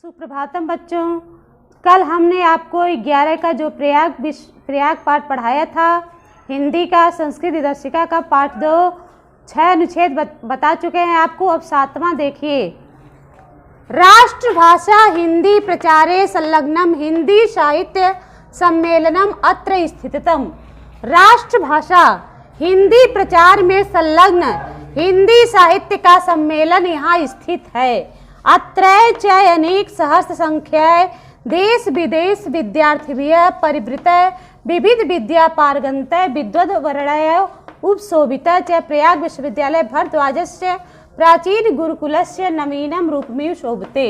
सुप्रभातम बच्चों। कल हमने आपको 11 का जो प्रयाग पाठ पढ़ाया था, हिंदी का संस्कृत दर्शिका का पाठ 2 6 अनुच्छेद बता चुके हैं आपको। अब 7वां देखिए। राष्ट्रभाषा हिंदी प्रचारे संलग्नम हिंदी साहित्य सम्मेलनम अत्र स्थितम। राष्ट्रभाषा हिंदी प्रचार में संलग्न हिंदी साहित्य का सम्मेलन यहाँ स्थित है। अत्रैव च अनेक सहस्र संख्याय देश विदेश विद्यार्थिभ्यः परिवृतः विविध विद्या पारगन्तः विद्वद् वर्णय उपशोभितः च प्रयाग विश्वविद्यालय भरद्वाजस्य प्राचीन गुरुकुलस्य नवीनम रूपमेव शोभते।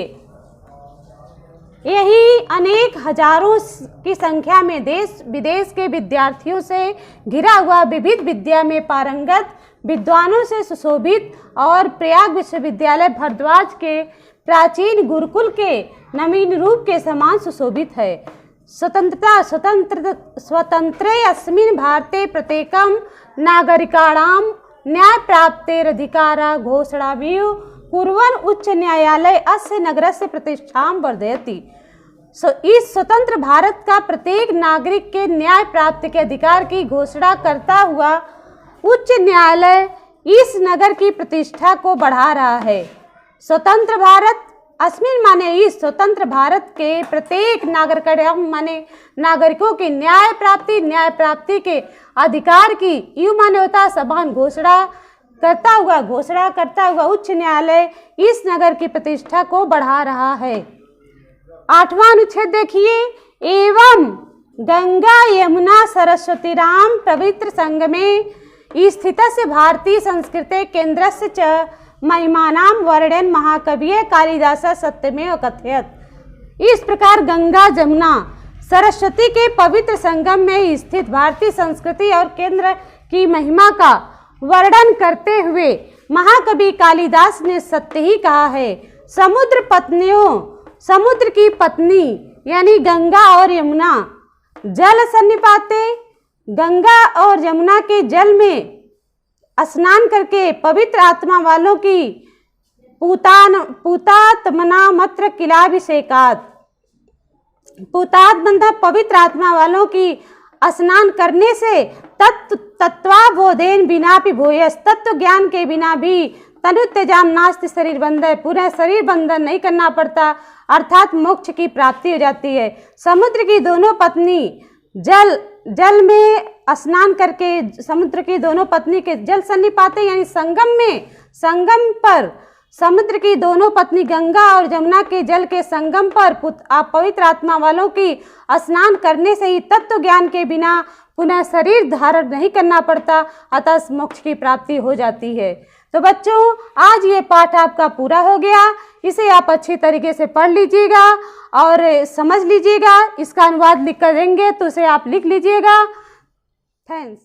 यही अनेक हजारों की संख्या में देश विदेश के विद्यार्थियों से घिरा हुआ विविध विद्या में पारंगत विद्वानों से सुशोभित और प्रयाग विश्वविद्यालय भरद्वाज के प्राचीन गुरुकुल के नवीन रूप के समान सुशोभित है। स्वतंत्रे अस्मिन् भारते प्रत्येकं नागरिकाणां न्याय प्राप्तेरधिकारा घोषणाभिः कुर्वन् उच्च न्यायालय अस्य नगरस्य प्रतिष्ठां वर्धयति। इस स्वतंत्र भारत का प्रत्येक नागरिक के न्याय प्राप्ति के अधिकार की घोषणा करता हुआ उच्च न्यायालय इस नगर की प्रतिष्ठा को बढ़ा रहा है। स्वतंत्र भारत अस्मिन माने इस स्वतंत्र भारत के प्रत्येक माने नागरिकों की न्याय प्राप्ति के अधिकार की यू माने होता समान घोषणा करता हुआ उच्च न्यायालय इस नगर की प्रतिष्ठा को बढ़ा रहा है। 8वां अनुच्छेद देखिए। एवं गंगा यमुना सरस्वती राम पवित्र संगमे स्थितस्य भारतीय संस्कृते केन्द्रस्य च महिमानां वर्णन महाकविये कालिदासः सत्यमेव कथयत्। इस प्रकार गंगा जमुना सरस्वती के पवित्र संगम में स्थित भारतीय संस्कृति और केंद्र की महिमा का वर्णन करते हुए महाकवि कालिदास ने सत्य ही कहा है। समुद्र की पत्नी यानी गंगा और यमुना जल सन्निपाते, गंगा और यमुना के जल में स्नान करके पवित्र आत्मा वालों की पूतात्मना मत्र किलाभिषेकात। पवित्र आत्मा वालों की स्नान करने से तत्वाबोधेन बिना भी भूयस, तत्व ज्ञान के बिना भी तनुत्यजाम नास्ति शरीर बंधन, पूरा शरीर बंधन नहीं करना पड़ता, अर्थात मोक्ष की प्राप्ति हो जाती है। समुद्र की दोनों पत्नी जल में स्नान करके समुद्र की दोनों पत्नी के जल सन्निपाते यानी संगम पर समुद्र की दोनों पत्नी गंगा और यमुना के जल के संगम पर पवित्र आत्मा वालों की स्नान करने से ही तत्व ज्ञान के बिना पुनः शरीर धारण नहीं करना पड़ता, अतः मोक्ष की प्राप्ति हो जाती है। तो बच्चों, आज ये पाठ आपका पूरा हो गया। इसे आप अच्छी तरीके से पढ़ लीजिएगा और समझ लीजिएगा। इसका अनुवाद लिख कर देंगे तो उसे आप लिख लीजिएगा। थैंक्स।